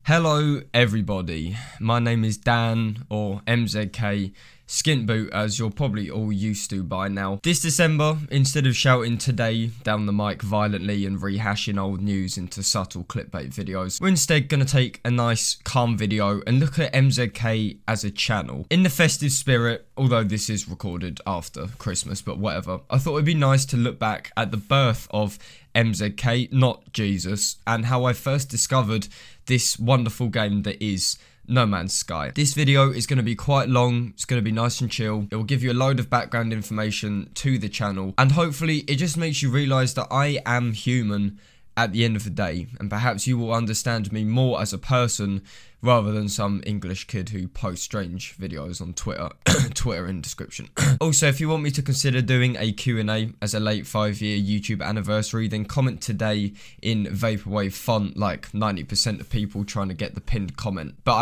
Hello everybody, my name is Dan, or MZK, SkintBoot as you're probably all used to by now. This December, instead of shouting today down the mic violently and rehashing old news into subtle clickbait videos, we're instead going to take a nice calm video and look at MZK as a channel. In the festive spirit, although this is recorded after Christmas, but whatever, I thought it'd be nice to look back at the birth of MZK, not Jesus, and how I first discovered this wonderful game that is No Man's Sky. This video is going to be quite long, it's going to be nice and chill, it will give you a load of background information to the channel, and hopefully it just makes you realise that I am human at the end of the day, and perhaps you will understand me more as a person rather than some English kid who posts strange videos on Twitter. Twitter in description. Also, if you want me to consider doing a Q&A as a late 5-year YouTube anniversary, then comment today in Vaporwave font like 90% of people trying to get the pinned comment. But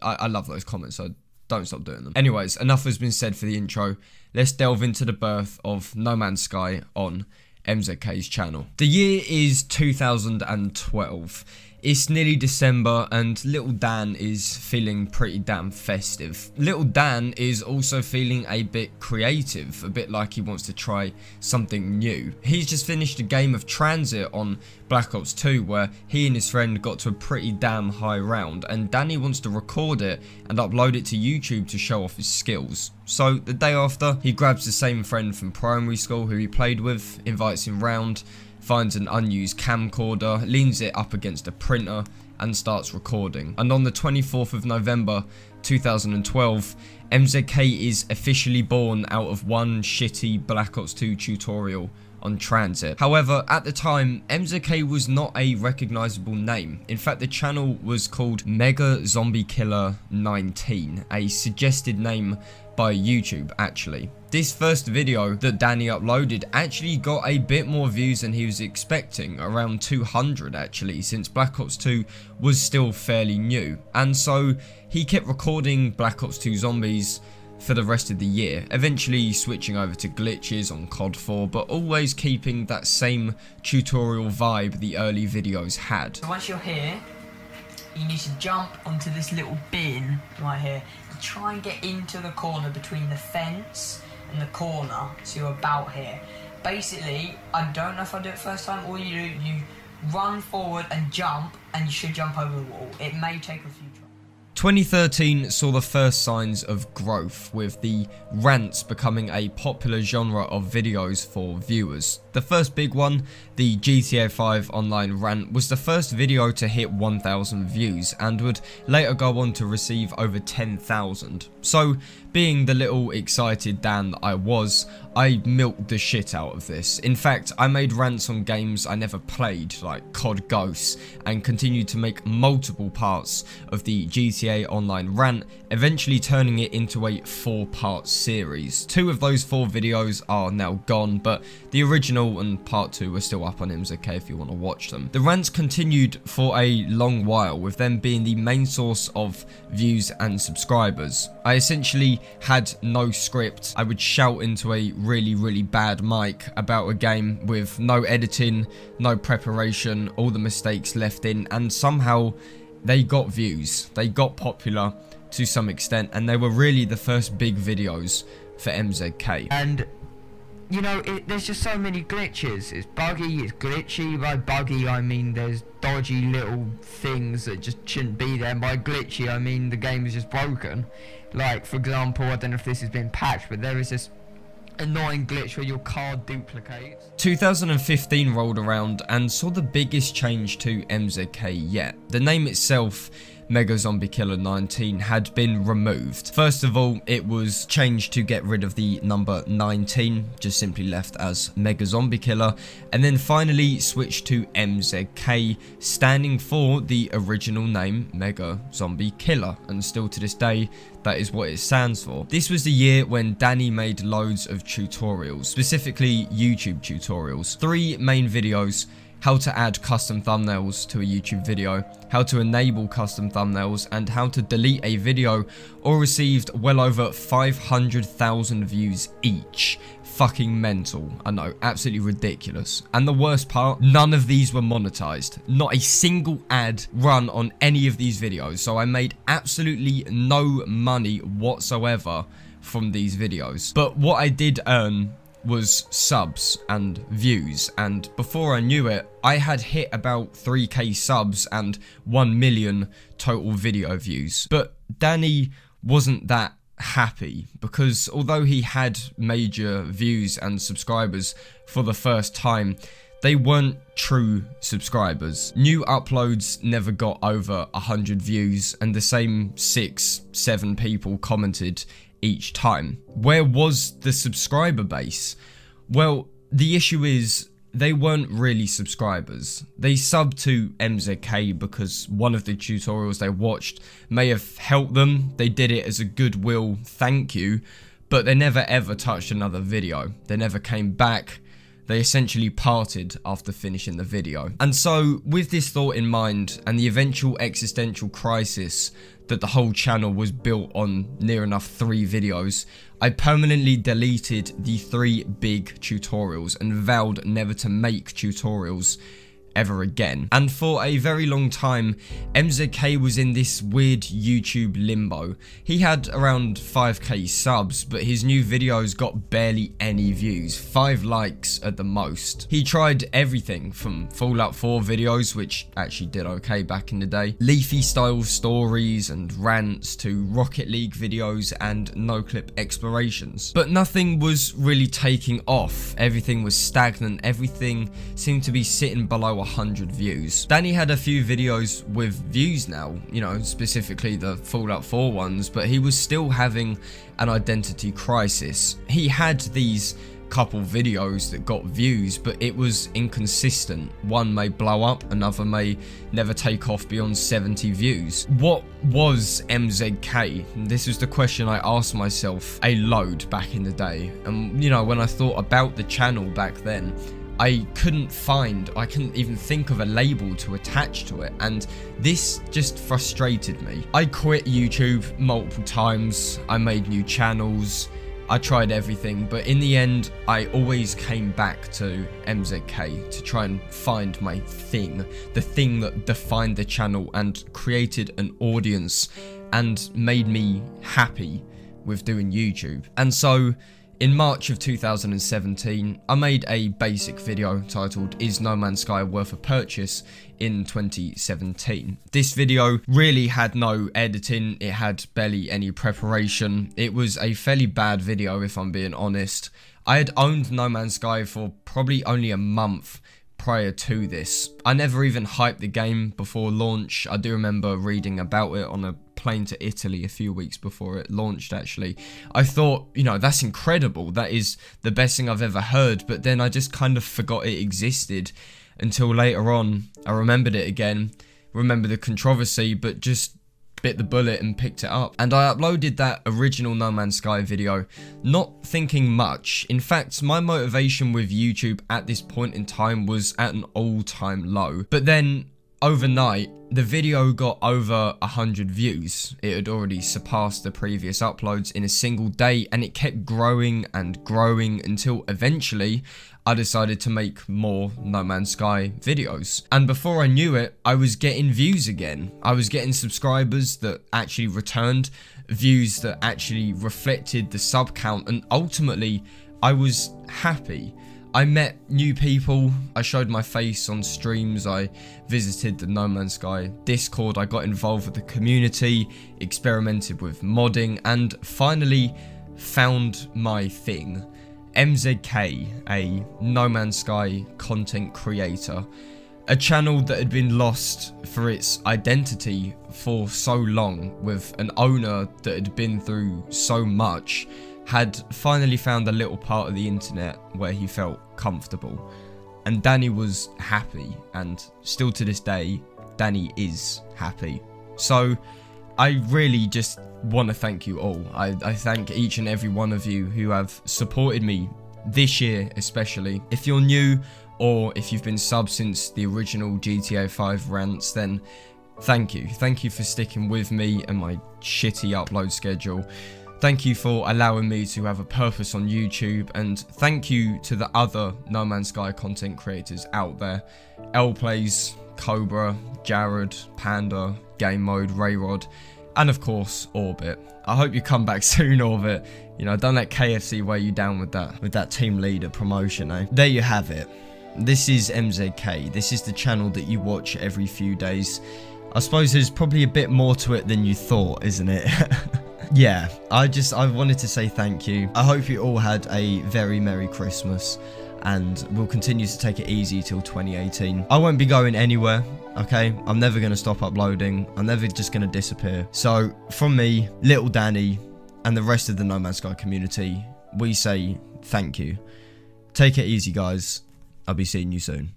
I love those comments, so don't stop doing them. Anyways, enough has been said for the intro. Let's delve into the birth of No Man's Sky on MZK's channel. The year is 2012. It's nearly December and little Dan is feeling pretty damn festive. Little Dan is also feeling a bit creative, a bit like he wants to try something new. He's just finished a game of Transit on Black Ops 2 where he and his friend got to a pretty damn high round, and Danny wants to record it and upload it to YouTube to show off his skills. So the day after, he grabs the same friend from primary school who he played with, invites him round, finds an unused camcorder, leans it up against a printer and starts recording. And on the 24th of November 2012, MZK is officially born out of one shitty Black Ops 2 tutorial on Transit. However, at the time, MZK was not a recognisable name. In fact, the channel was called Mega Zombie Killer 19, a suggested name by YouTube actually. This first video that Danny uploaded actually got a bit more views than he was expecting, around 200 actually, since Black Ops 2 was still fairly new. And so he kept recording Black Ops 2 Zombies for the rest of the year, eventually switching over to glitches on COD 4, but always keeping that same tutorial vibe the early videos had. So once you're here, you need to jump onto this little bin right here and try and get into the corner between the fence and the corner, so you're about here. Basically, I don't know if I do it first time, all you do, you run forward and jump, and you should jump over the wall. It may take a few tries. 2013 saw the first signs of growth, with the rants becoming a popular genre of videos for viewers. The first big one, the GTA 5 online rant, was the first video to hit 1,000 views and would later go on to receive over 10,000. So, being the little excited Dan that I was, I milked the shit out of this. In fact, I made rants on games I never played, like COD Ghosts, and continued to make multiple parts of the GTA Online rant, eventually turning it into a 4-part series. 2 of those 4 videos are now gone, but the original and part 2 are still up on MZK if you want to watch them. The rants continued for a long while, with them being the main source of views and subscribers. I essentially had no script. I would shout into a really bad mic about a game with no editing, no preparation, all the mistakes left in, and somehow they got views. They got popular to some extent, and they were really the first big videos for MZK. And you know, there's just so many glitches. It's buggy, it's glitchy. By buggy, I mean there's dodgy little things that just shouldn't be there. And by glitchy, I mean the game is just broken. Like, for example, I don't know if this has been patched, but there is this annoying glitch where your card duplicates. 2015 rolled around and saw the biggest change to MZK yet. The name itself, Mega Zombie Killer 19, had been removed. First of all, it was changed to get rid of the number 19, just simply left as Mega Zombie Killer, and then finally switched to MZK, standing for the original name Mega Zombie Killer, and still to this day that is what it stands for. This was the year when Danny made loads of tutorials, specifically YouTube tutorials. 3 main videos how to add custom thumbnails to a YouTube video, how to enable custom thumbnails, and how to delete a video, all received well over 500,000 views each. Fucking mental. I know, absolutely ridiculous. And the worst part, none of these were monetized. Not a single ad run on any of these videos. So I made absolutely no money whatsoever from these videos. But what I did earn was subs and views, and before I knew it, I had hit about 3k subs and 1 million total video views. But Danny wasn't that happy, because although he had major views and subscribers for the first time, they weren't true subscribers. New uploads never got over 100 views, and the same 6-7 people commented each time. Where was the subscriber base? Well, the issue is they weren't really subscribers. They subbed to MZK because one of the tutorials they watched may have helped them. They did it as a goodwill thank you, but they never ever touched another video. They never came back. They essentially parted after finishing the video. And so, with this thought in mind, and the eventual existential crisis that the whole channel was built on near enough 3 videos, I permanently deleted the 3 big tutorials and vowed never to make tutorials ever again. And for a very long time, MZK was in this weird YouTube limbo. He had around 5k subs, but his new videos got barely any views, 5 likes at the most. He tried everything from Fallout 4 videos, which actually did okay back in the day, Leafy style stories and rants, to Rocket League videos and no-clip explorations. But nothing was really taking off. Everything was stagnant. Everything seemed to be sitting below 100 views. Danny had a few videos with views now, you know, specifically the Fallout 4 ones, but he was still having an identity crisis. He had these couple videos that got views, but it was inconsistent. One may blow up, another may never take off beyond 70 views. What was MZK? This was the question I asked myself a load back in the day. And you know, when I thought about the channel back then, I couldn't even think of a label to attach to it, and this just frustrated me. I quit YouTube multiple times, I made new channels, I tried everything, but in the end, I always came back to MZK to try and find my thing, the thing that defined the channel and created an audience and made me happy with doing YouTube. And so, in March of 2017, I made a basic video titled "Is No Man's Sky Worth a Purchase?" in 2017. This video really had no editing, it had barely any preparation. It was a fairly bad video, if I'm being honest. I had owned No Man's Sky for probably only a month prior to this. I never even hyped the game before launch. I do remember reading about it on a plane to Italy a few weeks before it launched, actually. I thought, you know, that's incredible, that is the best thing I've ever heard, but then I just kind of forgot it existed until later on. I remembered it again, remember the controversy, but just bit the bullet and picked it up. And I uploaded that original No Man's Sky video, not thinking much. In fact, my motivation with YouTube at this point in time was at an all-time low. But then, overnight, the video got over 100 views. It had already surpassed the previous uploads in a single day, and it kept growing and growing until eventually I decided to make more No Man's Sky videos. And before I knew it, I was getting views again. I was getting subscribers that actually returned, views that actually reflected the sub count, and ultimately I was happy. I met new people, I showed my face on streams, I visited the No Man's Sky Discord, I got involved with the community, experimented with modding, and finally found my thing. MZK, a No Man's Sky content creator. A channel that had been lost for its identity for so long, with an owner that had been through so much, had finally found a little part of the internet where he felt comfortable. And Danny was happy, and still to this day, Danny is happy. So I really just want to thank you all. I thank each and every one of you who have supported me this year especially. If you're new or if you've been subbed since the original GTA 5 rants, then thank you. Thank you for sticking with me and my shitty upload schedule. Thank you for allowing me to have a purpose on YouTube, and thank you to the other No Man's Sky content creators out there. Lplays, Cobra, Jared, Panda, Game Mode, Rayrod, and of course Orbit. I hope you come back soon, Orbit. You know, don't let KFC weigh you down with that team leader promotion, eh? There you have it. This is MZK. This is the channel that you watch every few days. I suppose there's probably a bit more to it than you thought, isn't it? Yeah, I wanted to say thank you. I hope you all had a very Merry Christmas, and we'll continue to take it easy till 2018. I won't be going anywhere, okay? I'm never going to stop uploading. I'm never just going to disappear. So, from me, Little Danny, and the rest of the No Man's Sky community, we say thank you. Take it easy, guys. I'll be seeing you soon.